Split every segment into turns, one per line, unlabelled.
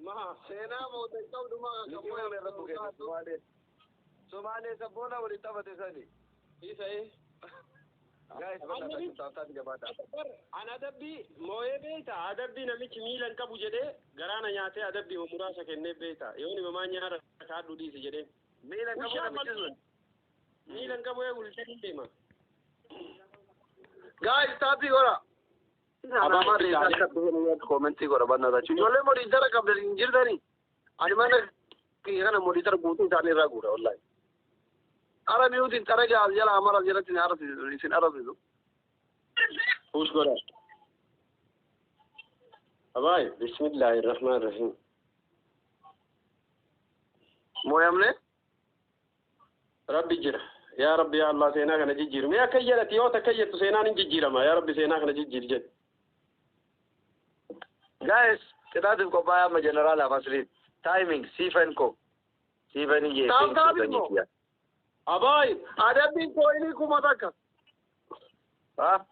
ما سينا موت الكون ما
يجيبون يربوك Somali sabona walitaba tesani.
Isa eh.
Guys,
ana dabbi moye beeta adabbi namichi miilan qabu jedhe garana nyaate adabbi murasa kenne beeta yooni mama nyaara kaaddu dhiisi jedhe
miilan qabu namichi sun
miilan qabu ee ulchani deema.
Guys, tapi gora. Abama reza kabbe comment gora banna da chule monitor kabbe injir dani. Ani mana ki kana monitor butu dani ra gura wallahi. Ara miudin taraja aljala amara jalatin arafi sin arafi.
Who's gonna? Abay, Bismillahirrahmanirrahim.
Moyamne?
Rabbi jira. Ya Rabbi ya Allah sena kana jijjir. Me akayyati yo takayyatu sena nin jijjirama. Ya Rabbi sena kana jijjir jed.
Guys, kita tu ko paya ma general afasli. Timing C5 ko. C5 ye.
Abay,
adabbi koini kumataka. Ha?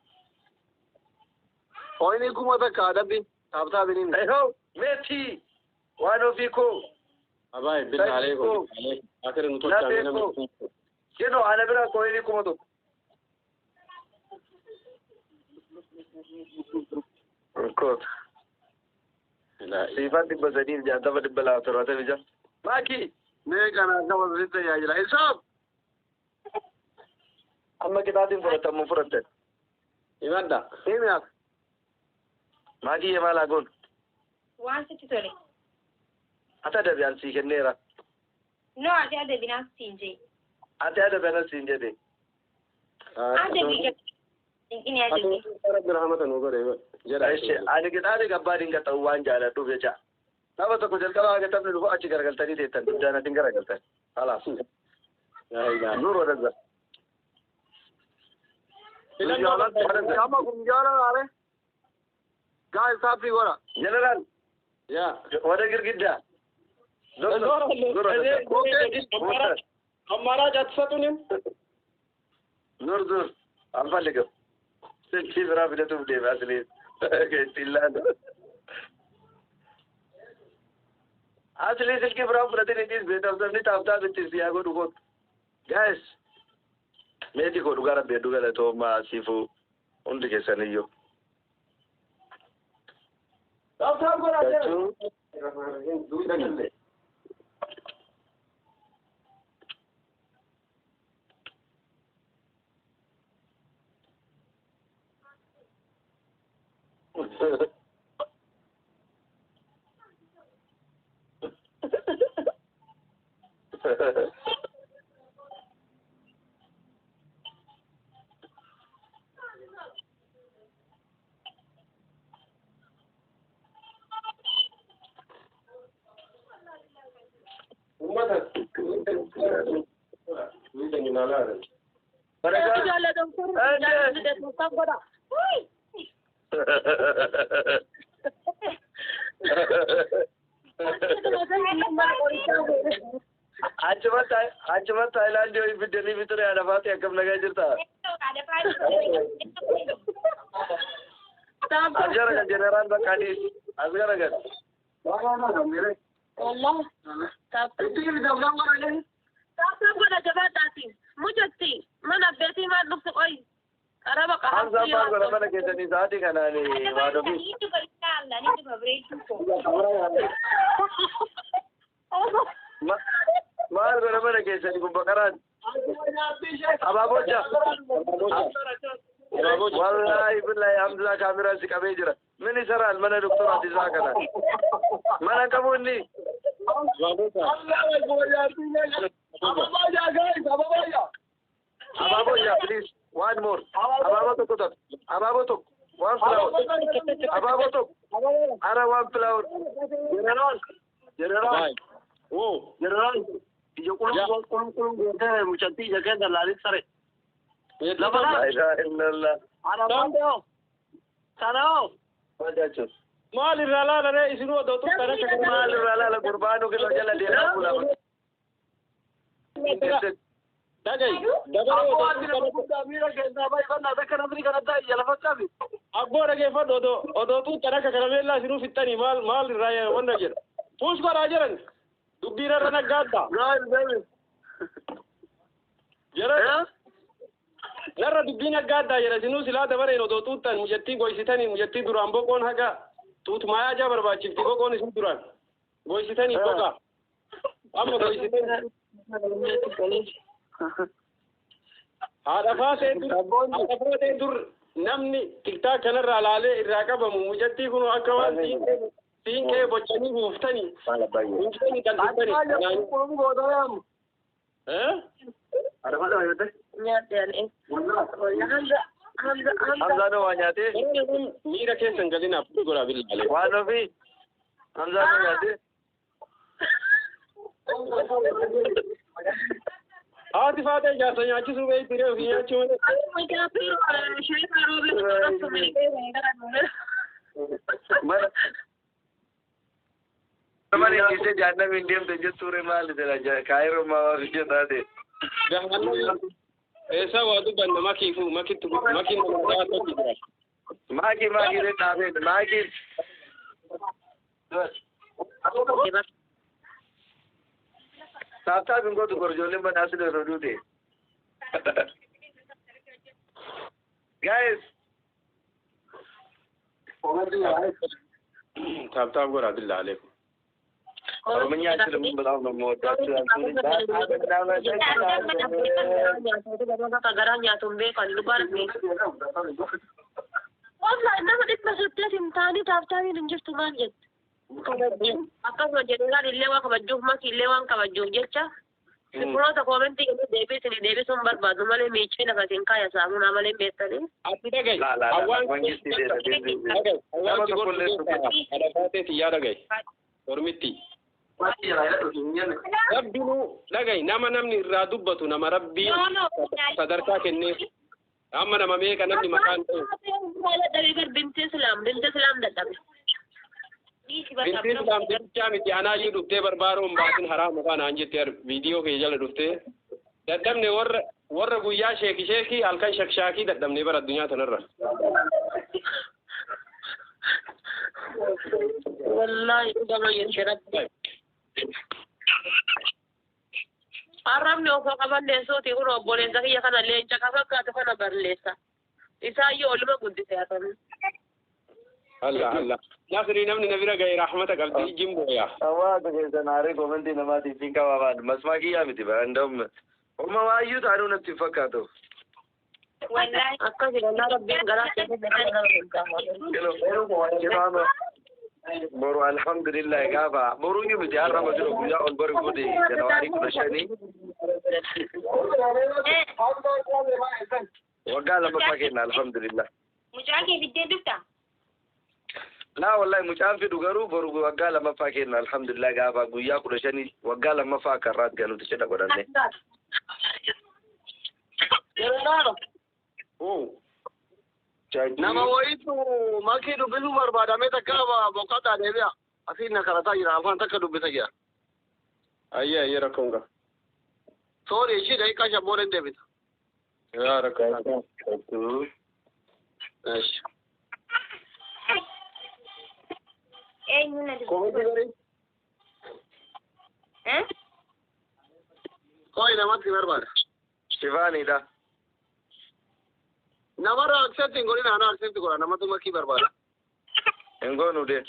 Koini kumataka adabbi. Tabta binin. Hey ho, Methi. One of you ko.
Abay, bil alaikum. Akhir nuto chamina me.
Keno anabira koini kumato. Kot. Sifat dibazadin janta badibala turata bija. Maki. Me kana kama zita ya jira. Isab. Amma kita din furata mun furata.
Imanda.
Ina. Magi ya mala gon.
Wan sitti tole.
Ata da biyan si kennera.
No, ate ade bina sinje.
Ata da bana sinje de.
Ade biga. Ini ade bi.
Rabbi rahmatan wa gore.
Jara ai ade kita de gabbadin ga tawan jala to beja. Taba to ko jalkala ga tabne lu achi gargal tani de tan jana tingara galta. Halas.
Ya ila.
Nuru radza. Kama kumjara are. Guys, safi gora. General.
Ya.
Wada girgidda.
हमारा जत्सा तो नहीं
नूर दूर अल्फा लेकर सिर्फ बरा बिना तुम दे वैसे के तिल्ला असली सिल्की बरा प्रतिनिधि बेटा उधर नहीं तापता बिच्ची सिया को रुको गैस मैं जी को रुकारा बेटू का तो माँ सीफू उन दिखे सनी यो अब सब को राजा Acaba Thailand yo ibi Delhi bhitor ada baate akam lagai jirta. Azgar general ba kadi azgar agar.
والله طب
تيجي بدولة مرة
طب أنا جبت داتي مجتي ما نبيتي ما نفس قوي أنا بقى
حمزة ما قال أنا كده نزاتي كنا ني وادو بي
نيجي بريكال لا نيجي ببريكو
ما قال أنا كده ني بكران أبا بوجا والله بالله حمزة كاميرا سكابي جرا مني سرال من دكتور عزيز كنا من كموني Ababoya, please. One more. Ababoto. One flower. Ababoto. Ara one flower. General.
Oh.
General. Yo kulum gede muchati jagah dalali sare. La ilaha illallah. Ara bando. Sarao. Wajacho.
माल इराला रे इसरो दो तो तरह के
माल इराला कुर्बानों के लोग जला दे रहा पूरा
दादा डबल
मेरा कहना भाई बंदा देखना नहीं करता है जला फसा भी
अब बोल रहे फो दो तू तरह का करवेला शुरू फितनी माल राय वन नजर Push ko rajaran. Dubbira rana gadda.
Gaal.
Jara. Narra dubbina gadda jara sinu sila dabare no do tutan mujatti goisitani mujatti duran bokon haga. Tut maya ja barbachifti bokon isin duran. Goisitani boka. Amma goisitani. Haadha faatee dur namni tiktaa kanarraa laalee irraa qabamu mujattii kun akka waan siinqee boccanii buuftanii buuftanii qalbiftanii.
Hamzaanoo waa nyaatee?
Miira keessan galinaaf godhaa billaalee.
Waan ofii? Hamzaanoo nyaatee?
Haati faatee ijaarsa nyaachisuu beekti diree ofii nyaachuu
malee. Mana ishee jaannamiin deemte jettuure maali jedha kaayirummaa waa fi jedhaate.
Eessa waa dubbanna makiifu makiin nama jaatatti jira.
Maakii dhaabee maakii. Taaptaa bingootu gorjoolleen badhaasa dha duute. Guys.
Taaptaa godhaa billaalee.
Oromanya asirratti badaaf namoota
garaa nyaatuun beekan lubaan nama dhibba saddeet hin taane taaftaaniin hin jirtu maal jette. Akkasuma jedhuudhaan illee waan kabajuuf maki illee waan kabajuuf jecha simbirroota koomentii kennu deebisuun barbaadu malee miichii lafa isin kaaya saamunaa malee beektanii.
Ati dhagaye. Awwaan adafaateeti yaa dhagaye. Ormitti. Rabbinu dhagaye nama namni irraa dubbatu nama rabbii sadarkaa kenneef. Amma nama meeqa namni maqaan ta'u.
Binti Islaam dadhabe.
Binti Islaam jechaa miti anaa iyyuu dhuftee barbaaruun baasin haraama kana an jettee viidiyoo kee jala dhuftee dadhabne warra guyyaa sheekii halkan shakshaakii dadhabne bara addunyaa tanarra.
Wallahi dhugama jechuudha rabbi. Arrabni ofoo qaballeessuuti kun obboleessa kiyya kana leenca ka fakkaatu kana balleessa. Isaayyuu oluma guddise haa ta'u.
Allah. Nasri namni na bira ga'e rahmata qabdi jimboya.
Hawaasa keessan haaree koomentii namaatiif hin qabaman masmaa kiyyaa miti baandam. Uma waayyuu taanuu natti fakkaatu.
Wallahi akkasi gannaa rabbiin garaa
keessatti boru alhamdulillah gaafa boru ni miti harama jiru guyyaa ol bari gudi Janawari 15 waggaa lama fakkeen alhamdulillah.
Mucaan kee fiddee dubta?
La wallahi mucaan fidu garuu boru waggaa lama fakkeen alhamdulillah gaafa guyyaa 15 waggaa lama fakka raat galuuti jedha godhanne. Nama wayitu makii dubbisuu barbaadamee takka boqotaa deebi'a. Asiin na karataa jira afaan takka dubbisa jira.
Ayya rakkoon qaba.
Soori ishii daqiiqaa shan booda deebita.
Yaa rakkoon.
Koi namatti barbaada. Shivaaniidha. Namarra accepting godina ana accept godha namatu makii barbaada. Engoonu de.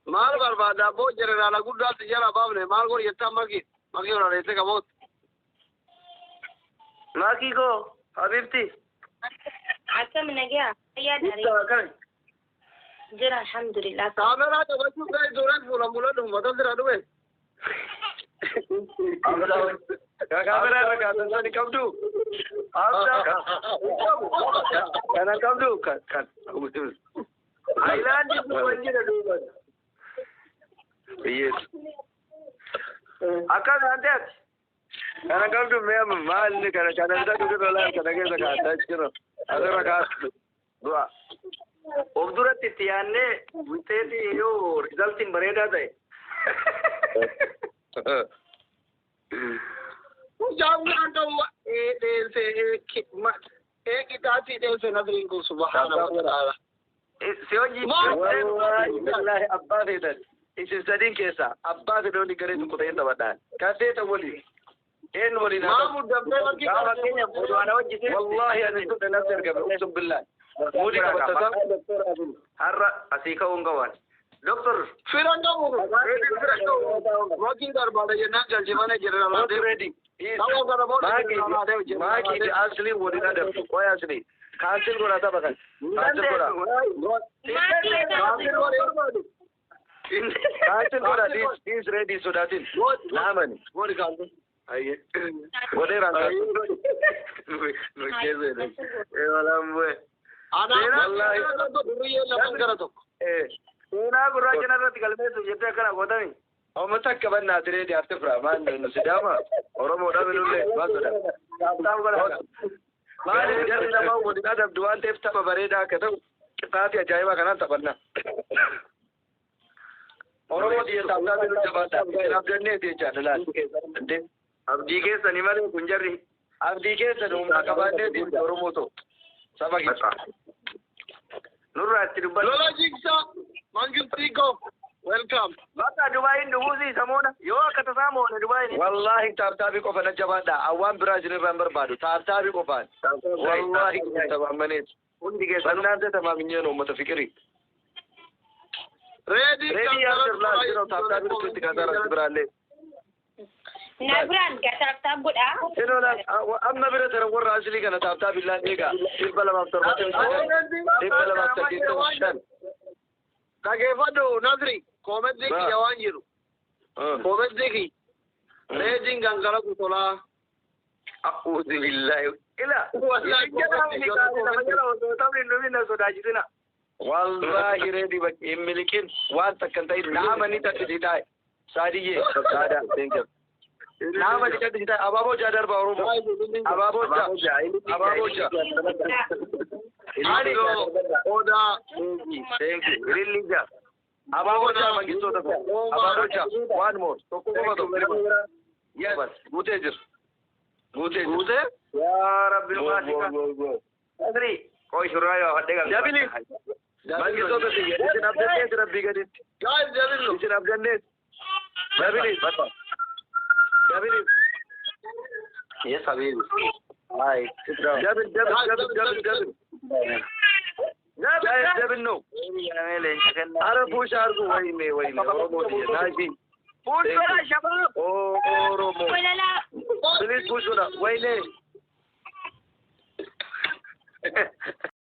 Maal barbaada boo jeneraala guddaatti jala baafne maal godhi jettaa makii ora reete qaboot. Maki ko habibti
Akkam nagaa ayyaa dari jira alhamdulillah.
Kamera to bachu kai duran fulan dum badal dira duwe. Kamera raga tani kamdu. Kana kamdu kan. Island is banjira duban. Yes. Akan andet. Kana kamdu me mal ni kana kana da du dola kana ke saka ta chiro. Adara ka dua.
of duratti itti yaannee bulteeti yoo rizaltiin bareedaa ta'e.
Jawwaan ta'u qixaatii dheesse Nasriin kun subhaanahu wa ta'ala.
Si hojii wallahi abbaa feetan isin sadiin keessaa abbaa fedhoonni garee tokko ta'ee taphadhaan kan feetan waliin eenyu waliin
Maamu dabbee bakki
gaafa keenya boodwaana hojjite wallahi ani tudha nafsi argame sun billaan muudi qabatasa har'a asii ka'uun gawaan doktor
firan qabu firan qabu wakiin barbaada jennaan galchi mana jira
not ready maakii asli waliin adabtu qoy asli cancel godha tapha kan cancel godha cancel godha this ready sodatin laamani
Godi kaantu.
aye godhe ranka no keze walamwe
Wallahi duriye laman gara tokko.
seenaa gurraacha irratti galmeessu jettee akkana godhani amma takka bannaa tireedi hafte fira maan nu sidaama oromoodha minullee maasoda maaliif jarri namaa waliin adabdu waan ta'eef tapha bareedaa akka ta'u qixaatii ajaa'ibaa kanaan taphannaa oromoo xiyyeessaaf taasisu jabaadha isin abdanneeti jechaadha laal abdii keessanii malee kun jarri abdii keessan humna qabaanneeti oromoo ta'u saba keessa nurraa itti dubbatu
Lola Jigsa, Mangistiko, welcome.
bakka Dubaayin dhuguusii samoona yoo akka tasaa moone Dubaayin wallahi taabtaabii qofa na jabaadha awwaan biraa isinirraa hin barbaadu taabtaabii qofaan wallahi tabaamaneet hundi keessan naante tamaaminyeen uummata fikirii
Ready,
reedii yaa sirlaa jiroo taabtaabii dhufuutti kasaarratti biraallee
Nabran gatabtab godha.
Inola amma bira tara warra asli kana taabtaabii illaan eegaa dhibba lamaaf torbatamii shan
Dhaggeeffadhu Nasri, koometti kiyya waan jiru. Koometti ki. Reediin gangala kutolaa.
a'uudhu billahi ila wallahi reedii bakki hin milikin waan takkan ta'in naamanii tattisi taa'e saadiyyee saada seenkab naamanii tattisi taa'e abaaboo jaa darba oromoo abaaboo jaa
Oda.
thank you really jaa abaaboo jaa magistoota ko abaaboo jaa one more tokko qofa tokko yes guutee jir guutee yaa rabbi maatika Nasri koi shuraayo hadde gal jabili magistoota tiyya isin abdanneet rabbii gaditti
Guys, Jabilu.
isin abdanneet jabili
Yes, Habibi.
Hi. Jabil no. Ara pusha argu wayne Oromo diye naji. Pushora shabab. Oromo. Please pushora wayne.